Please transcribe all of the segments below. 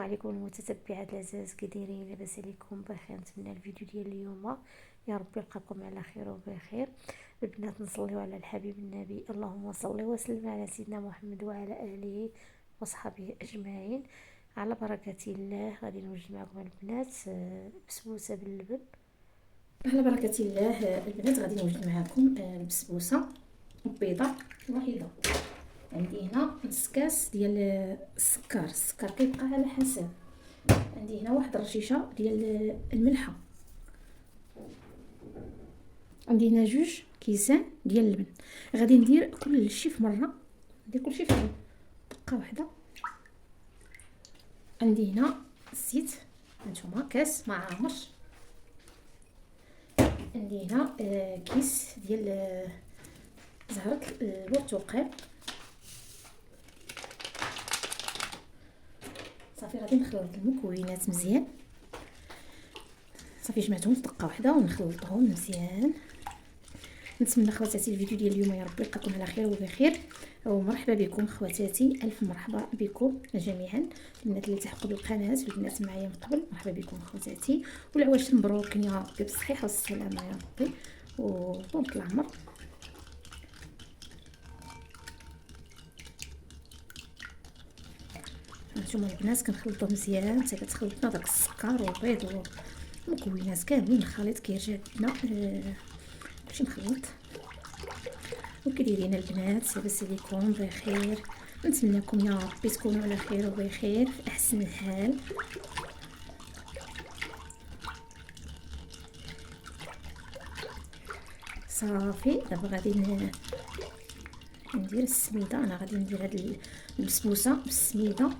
عليكم المتتبعات العزاز، كي دايرين؟ لاباس عليكم؟ بخير. نتمنى الفيديو ديال اليوم يا رب يلقاكم على خير وبخير. البنات نصليو على الحبيب النبي، اللهم صل وسلم على سيدنا محمد وعلى اله وصحبه اجمعين. على بركه الله غادي نوجد معكم البنات بسبوسه باللبن. على بركة الله البنات غادي نوجد معكم البسبوسة بيضة واحدة. عندي هنا نص كاس ديال السكر كيبقى على حسب. عندي هنا واحد الرشيشة ديال الملحة. عندي هنا 2 كيسان ديال اللبن. غادي ندير كلشي في مرة، ندير كلشي في دقة واحدة. عندي هنا الزيت، هانتوما كاس ما عامرش. عندي هنا كيس ديال زهرة البرتقال. صافي غادي نخلط المكونات مزيان. صافي جمعتهم في دقه واحده ونخلطهم مزيان. نتمنى خواتاتي الفيديو ديال اليوم يا رب يلقاكم على خير وبخير، ومرحبا بكم خواتاتي، الف مرحبا بكم جميعا. البنات اللي تحقوا بالقناه والبنات معايا من قبل، مرحبا بكم خواتاتي، والعواشر مبروك يا ربي بالصحيحه والسلامه يا ربي وطول العمر. هانتوما البنات كنخلطو مزيان حتى كتخلطنا داك السكر والبيض والمكونات كاملين. الخليط كيرجع لنا باش نخلط. وكي دايرين البنات؟ لاباس عليكم؟ بخير. نتمنىكم يا ربي تكونوا على خير وبخير في احسن الحال. صافي دابا غادي ندير السميده. انا غادي ندير هاد البسبوسه بالسميده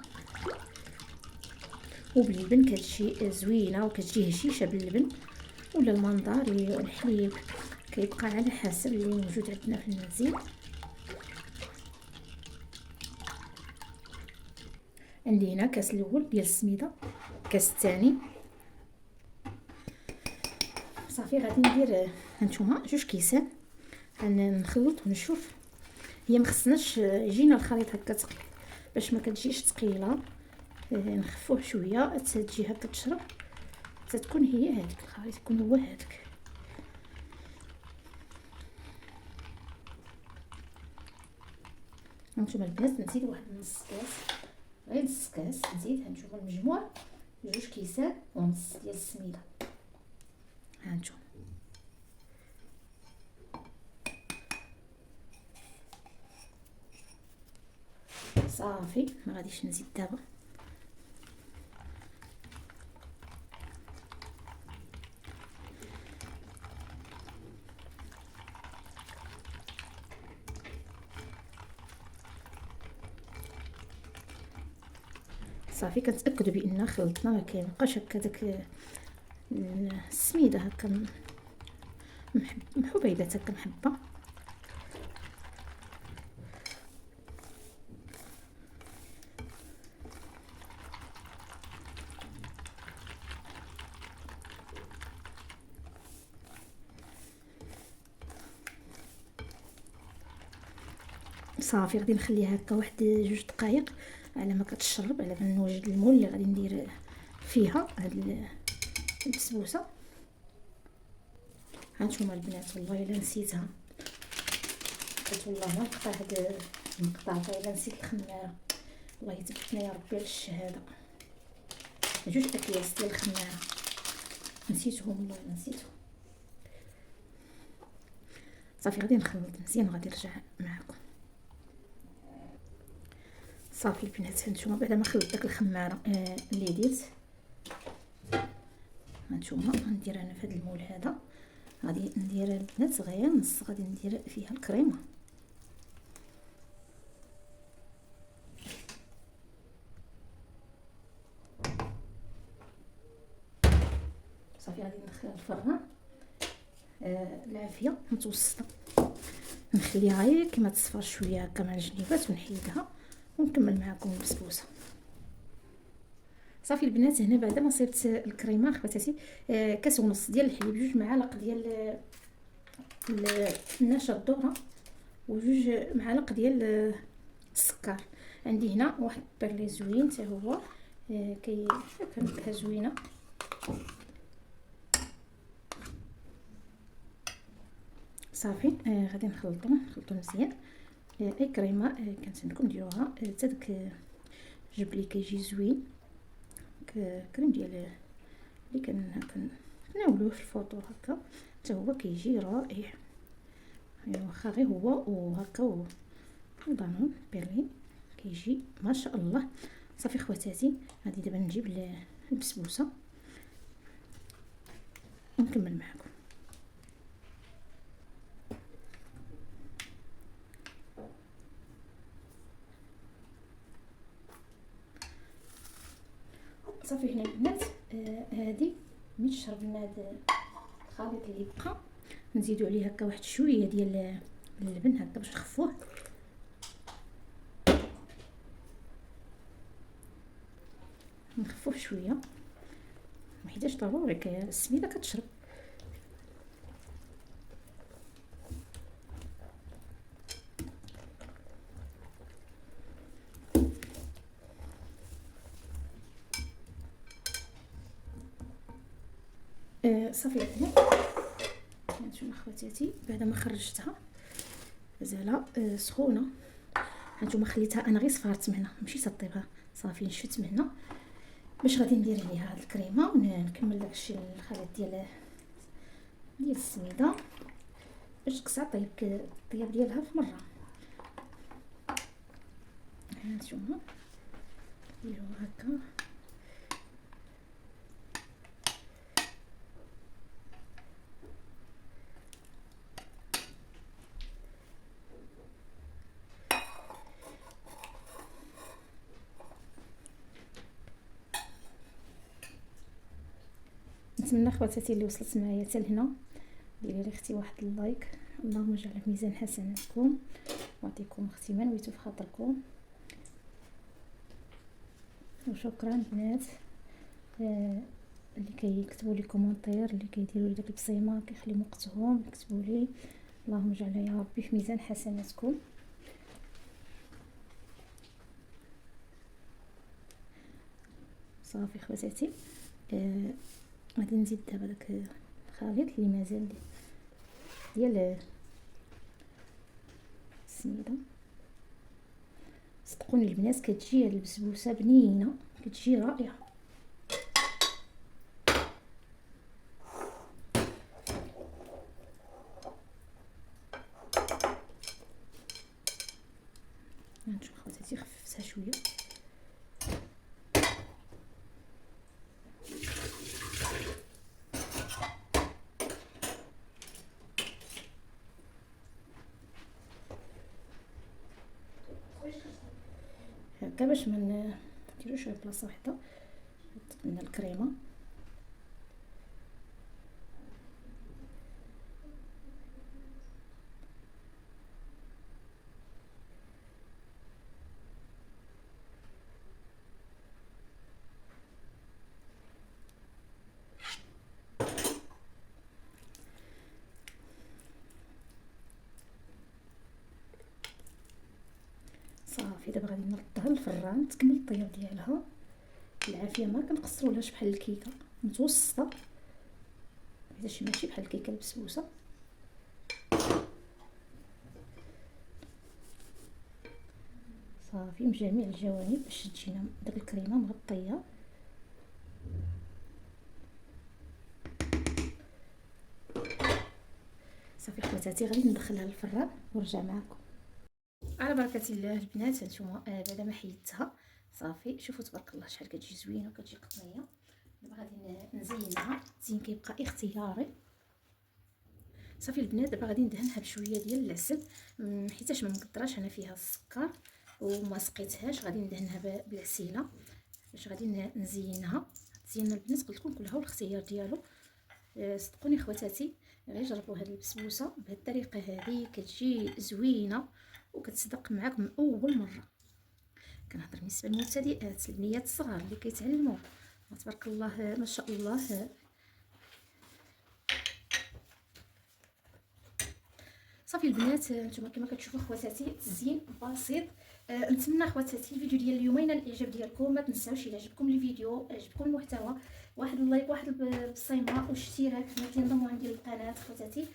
وباللبن، كتجي زوينه وكتجي هشيشه باللبن ولا المنظري والحليب، كيبقى على حسب اللي موجود عندنا في المنزل. عندي هنا كاس الاول ديال السميده، كاس الثاني. صافي غادي ندير هانتوما 2 كيسان. غنخلط ونشوف. هي مخصناش يجينا الخليط هكا ثقيل، باش ما كتجيش ثقيله نخفوه شويه تجي هكا تشرب، تكون هي هذيك الخليط يكون هو هذاك. هانتوما البنات نزيد واحد نص كاس، غير نص كاس نزيد. هانتوما المجموع 2 كيسان ونص ديال السميده. هانتوما صافي ما غاديش نزيد دابا. صافي كنتاكدوا بان خلطنا، ما كيبقاش هكا داك السميده هكا محبيبات هكا محبه. صافي غادي نخليها هكا واحد 2 دقائق على ما كتشرب، على ما نوجد المول اللي غادي ندير فيها هاد البسبوسه. هانتوما البنات والله الا نسيتها، قلت والله ما نقطع هاد المقطع، الا نسيت الخماره. الله يثبتنا يا ربي على الشهاده. 2 اكياس ديال الخماره نسيتهم، والله نسيتهم. صافي غادي نخلط مزيان وغادي نرجع معكم. صافي البنات هانتوما بعد ما خلطت داك الخماره اللي ديت، هانتوما غندير انا في هذا المول هذا. غادي ندير البنات غير نص، غادي ندير فيها الكريمه. صافي غادي ندخلها الفران العافيه متوسطه، نخليها غير كما تصفر شويه هكا مع الجنيبات ونحيدها ونكمل معكم البسبوسه. صافي البنات هنا بعد ما صيبت الكريمه خواتاتي، كاس ونص ديال الحليب، 2 معالق ديال النشا الذره و2 معالق ديال السكر. عندي هنا واحد البرلي زوين حتى هو كنكهه زوينه. صافي غادي نخلطو مزيان. اي كريمه كانت عندكم ديروها، حتى داك الجبن اللي كيجي زوين، كريم ديال اللي كناولوه في الفطور هكا، حتى هو كيجي رائع. واخا غير هو وهكا ودانون بيرلين كيجي ما شاء الله. صافي خواتاتي، غادي دابا نجيب البسبوسه ونكمل معكم. صافي هنا البنات، هادي ملي شربنا هاد الخليط اللي بقى نزيدو عليه هكا واحد شويه ديال اللبن هكا باش نخفوه. نخفوه شويه حيتاش ضروري السميده كتشرب. صافي عندنا هانتوما خواتاتي، بعد ما خرجتها مازال سخونه. هانتوما خليتها انا غير صفارت من هنا، ماشي تطيبها، صافي نشفت من هنا باش غادي ندير عليها هاد الكريمه ونكمل داكشي الخليط ديال السميده باش تقصع الطياب ديالها في مره. هانتوما ديروا هكا نتمنى خواتاتي اللي وصلت معايا حتى لهنا ديري لي اختي واحد اللايك، اللهم اجعل في ميزان حسناتكم ويعطيكم اختي ما نويتو في خاطركم. وشكرا بنات اللي كيكتبوا لي كومونتير، اللي كيديروا لي داك البصيمه كيخليو وقتهم يكتبوا لي، اللهم اجعلها يا ربي في ميزان حسناتكم. صافي خواتاتي، غادي نزيد دابا داك الخليط اللي مازال ديال السميده. صدقوني البنات كتجي هاد البسبوسه بنينه، كتجي رائعه. نشوف خواتاتي خففتها شويه. هكا باش ما نديروش في بلاصه وحده من الكريمه. صافي دابا غادي نردها للفران تكمل الطياب ديالها بالعافيه، ما كنقصرولاش بحال الكيكه، متوسطه حيت ماشي بحال الكيكه البسبوسه. صافي من جميع الجوانب باش تجينا داك الكريمه مغطيه. صافي خواتاتي غادي ندخلها للفران ونرجع معكم على بركه الله. البنات هانتوما بعد ما حيدتها صافي شوفوا تبارك الله شحال كتجي زوينه وكتجي قطنيه. دابا غادي نزينها، التزيين كيبقى اختياري. صافي البنات دابا غادي ندهنها بشويه ديال العسل، حيتاش ما مقدراش انا فيها السكر وما سقيتهاش، غادي ندهنها بالعسيله باش غادي نزينها. تزيين البنات قلت لكم كلها والاختيار ديالو. صدقوني خواتاتي غير جربوا هاد البسبوسه بهاد الطريقه هذه كتجي زوينه وكتصدق معاك من اول مره. كنهضر بالنسبه للمبتدئات البنيات الصغار اللي كيتعلموا، تبارك الله ما شاء الله. صافي البنات نتوما كما كتشوفوا خواتاتي التزيين بسيط نتمنى خواتاتي الفيديو ديال اليوم ينال الاعجاب ديالكم. ما تنساوش الى عجبكم الفيديو، عجبكم المحتوى، واحد اللايك، واحد البصيمه واشتراك باش تنضموا عندي للقناه خواتاتي.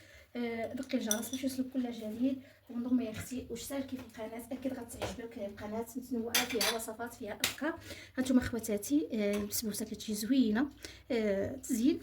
دقي الجرس باش يوصلك كل جديد، وانضمي يا اختي واشتركي في القناه. اكيد غتعجبك القناه، متنوعه فيها وصفات، فيها افكار. هانتوما خواتاتي البسبوسه كتجي زوينه، تزيين